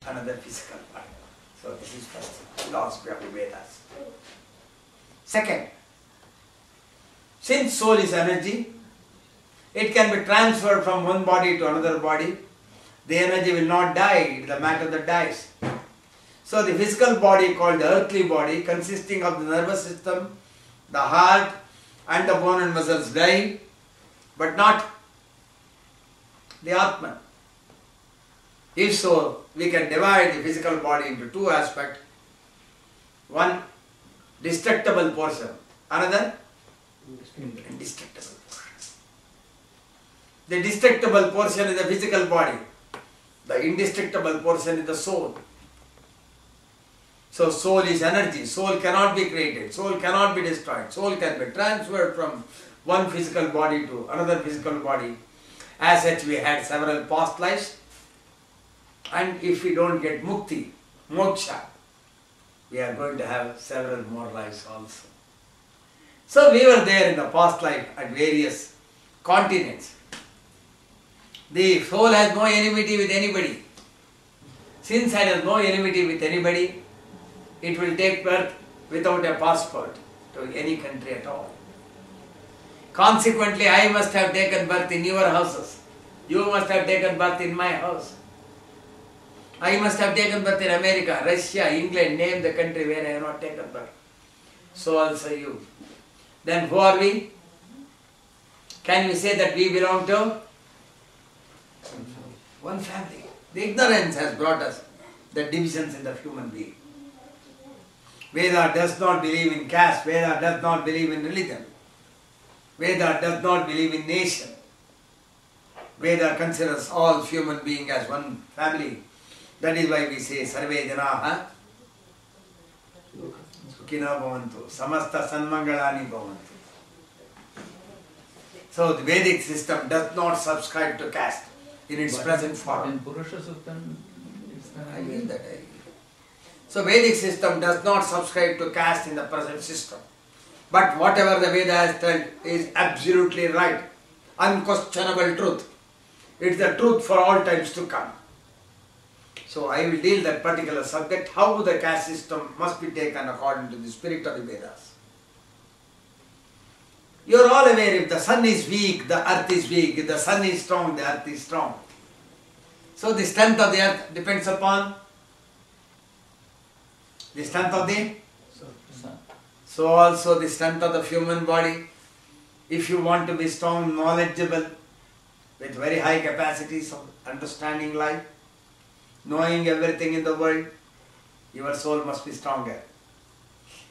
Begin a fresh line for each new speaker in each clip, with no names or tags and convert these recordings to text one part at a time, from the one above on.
another physical body. So this is first philosophy of the Vedas. Second, since soul is energy, it can be transferred from one body to another body. The energy will not die, it is the matter that dies. So the physical body called the earthly body, consisting of the nervous system, the heart and the bone and muscles die, but not the Atman. If so, we can divide the physical body into two aspects. One, destructible portion. Another, indestructible portion. The destructible portion is the physical body. The indestructible portion is the soul. So soul is energy. Soul cannot be created. Soul cannot be destroyed. Soul can be transferred from one physical body to another physical body. As such, we had several past lives. And if we don't get mukti, moksha, we are going to have several more lives also. So we were there in the past life at various continents. The soul has no enmity with anybody. Since it has no enmity with anybody, it will take birth without a passport to any country at all. Consequently, I must have taken birth in your houses. You must have taken birth in my house. I must have taken birth in America, Russia, England, name the country where I have not taken birth. So also you. Then who are we? Can we say that we belong to one family? The ignorance has brought us the divisions in the human being. Veda does not believe in caste. Veda does not believe in religion. Veda does not believe in nation. Veda considers all human beings as one family. That is why we say Sarve Janaha Sukhina Bhavantu Samasta Sanmangalani Bhavantu. So the Vedic system does not subscribe to caste in its present form.
In Purusha Suttam,
I mean that. So Vedic system does not subscribe to caste in the present system. But whatever the Veda has told is absolutely right. Unquestionable truth. It's the truth for all times to come. So I will deal that particular subject, how the caste system must be taken according to the spirit of the Vedas. You are all aware, if the sun is weak, the earth is weak. If the sun is strong, the earth is strong. So the strength of the earth depends upon the strength of the sun. So also the strength of the human body. If you want to be strong, knowledgeable, with very high capacities of understanding life, knowing everything in the world, your soul must be stronger.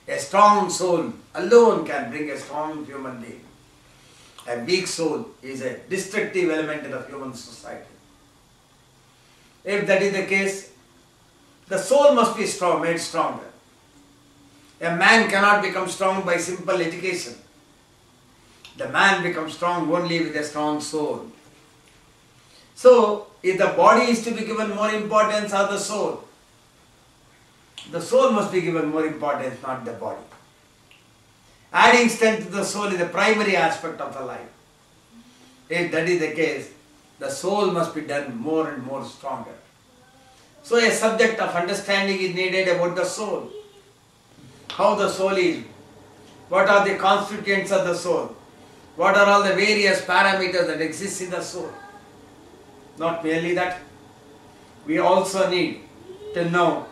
A strong soul alone can bring a strong human being. A weak soul is a destructive element in the human society. If that is the case, the soul must be strong, made stronger. A man cannot become strong by simple education. The man becomes strong only with a strong soul. So, if the body is to be given more importance or the soul must be given more importance, not the body. Adding strength to the soul is the primary aspect of the life. If that is the case, the soul must be done more and more stronger. So a subject of understanding is needed about the soul. How the soul is, what are the constituents of the soul, what are all the various parameters that exist in the soul. Not merely that, we also need to know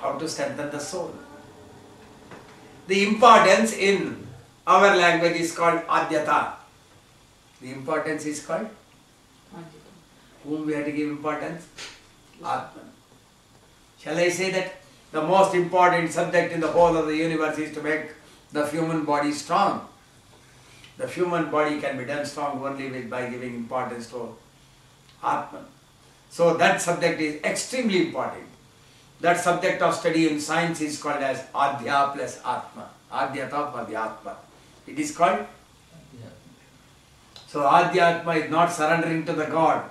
how to strengthen the soul. The importance in our language is called Adyata. The importance is called? Whom we have to give importance? Atman. Shall I say that the most important subject in the whole of the universe is to make the human body strong? The human body can be done strong only by giving importance to Atman. So that subject is extremely important. That subject of study in science is called as Adhya plus Atma. Adhyata for the Atma. It is called? So Adhyatma is not surrendering to the God.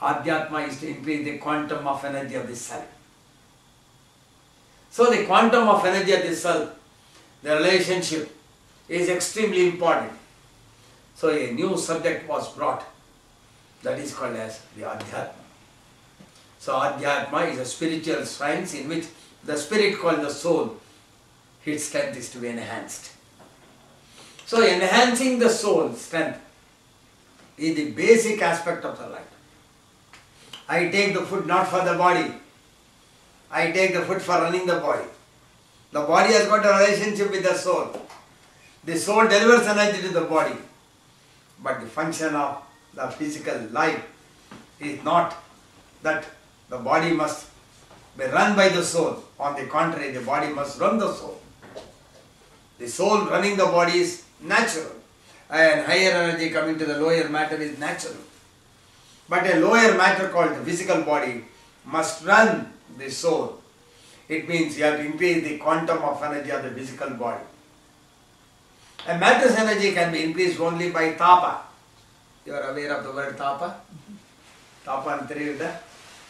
Adhyatma is to increase the quantum of energy of the self. So the quantum of energy of the self, the relationship is extremely important. So a new subject was brought. That is called as the Adhyatma. So Adhyatma is a spiritual science in which the spirit called the soul, its strength is to be enhanced. So enhancing the soul strength is the basic aspect of the life. I take the food not for the body. I take the food for running the body. The body has got a relationship with the soul. The soul delivers energy to the body. But the function of the physical life is not that the body must be run by the soul. On the contrary, the body must run the soul. The soul running the body is natural, and higher energy coming to the lower matter is natural. But a lower matter called the physical body must run the soul. It means you have to increase the quantum of energy of the physical body. A matter's energy can be increased only by tapa. You are aware of the word tapa? Tapa and theriyudha.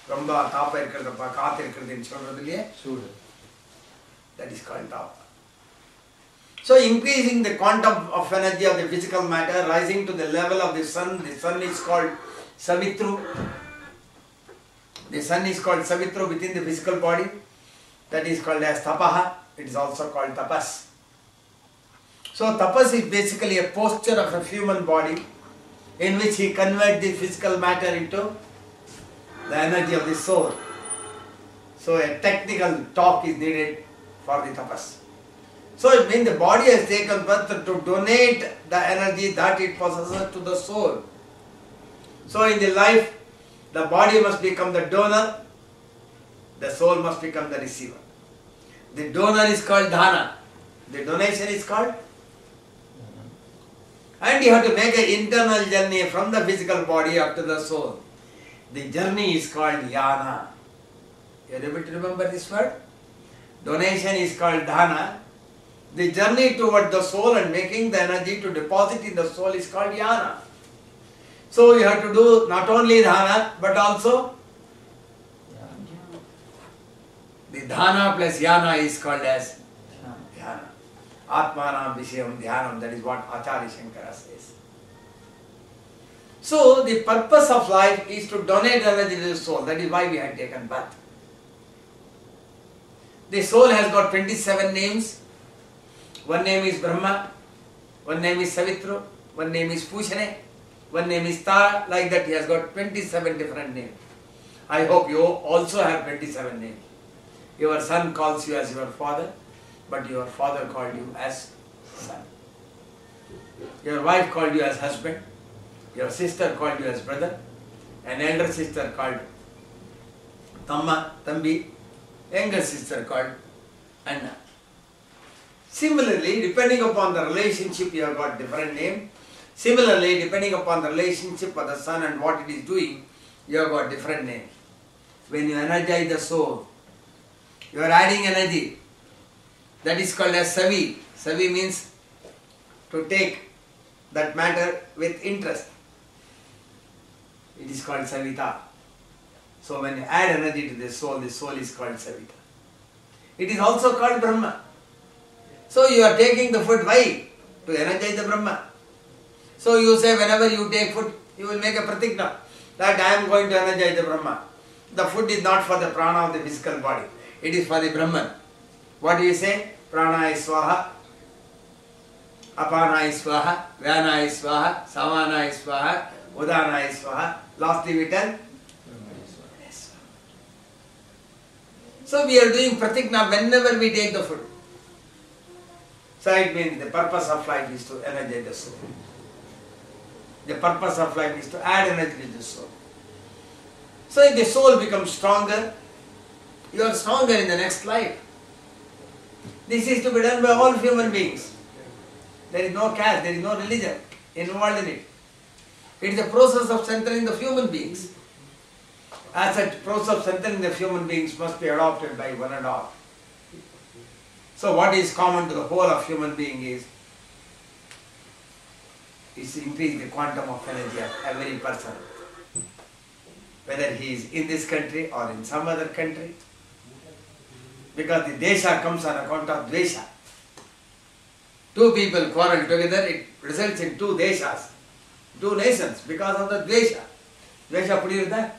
Romba tapa irukradappa, kaathu irukradhu nu solradhu. That is called tapa. So increasing the quantum of energy of the physical matter, rising to the level of the sun is called Savitru. The sun is called Savitru within the physical body. That is called as tapaha. It is also called tapas. So tapas is basically a posture of a human body in which he converts the physical matter into the energy of the soul. So a technical talk is needed for the tapas. So it means the body has taken birth to donate the energy that it possesses to the soul. So in the life, the body must become the donor, the soul must become the receiver. The donor is called dhana, the donation is called, and you have to make an internal journey from the physical body up to the soul. The journey is called yana. You are able to remember this word? Donation is called dhana. The journey toward the soul and making the energy to deposit in the soul is called yana. So you have to do not only dhana but also the dhana plus yana is called as dhyana. Atmanam Vishayam Dhyanam, that is what Acharya Shankara says. So the purpose of life is to donate energy to the soul. That is why we have taken birth. The soul has got 27 names. One name is Brahma, one name is Savitru, one name is Pushane, one name is Ta. Like that he has got 27 different names. I hope you also have 27 names. Your son calls you as your father, but your father called you as son. Your wife called you as husband. Your sister called you as brother. An elder sister called Tamma, Tambi. Younger sister called Anna. Similarly, depending upon the relationship, you have got different name. Similarly, depending upon the relationship of the son and what it is doing, you have got different names. When you energize the soul, you are adding energy. That is called as Savi. Savi means to take that matter with interest. It is called Savita. So when you add energy to the soul is called Savita. It is also called Brahma. So you are taking the food, why? To energize the Brahma. So you say whenever you take food, you will make a pratigna that I am going to energize the Brahma. The food is not for the prana of the physical body. It is for the Brahman. What do you say? Prana is swaha, apana is swaha, vyana is swaha, samana is swaha, udana is swaha. Lastly we tell, so we are doing pratigna whenever we take the food. So it means the purpose of life is to energize the soul. The purpose of life is to add energy to the soul. So if the soul becomes stronger, you are stronger in the next life. This is to be done by all human beings. There is no caste, there is no religion involved in it. It is a process of centering the human beings. As such, process of centering the human beings must be adopted by one and all. So what is common to the whole of human being is to increase the quantum of energy of every person. Whether he is in this country or in some other country. Because the desha comes on account of dvesha. Two people quarrel together, it results in two deshas, two nations because of the dvesha. Dvesha pudi irudha?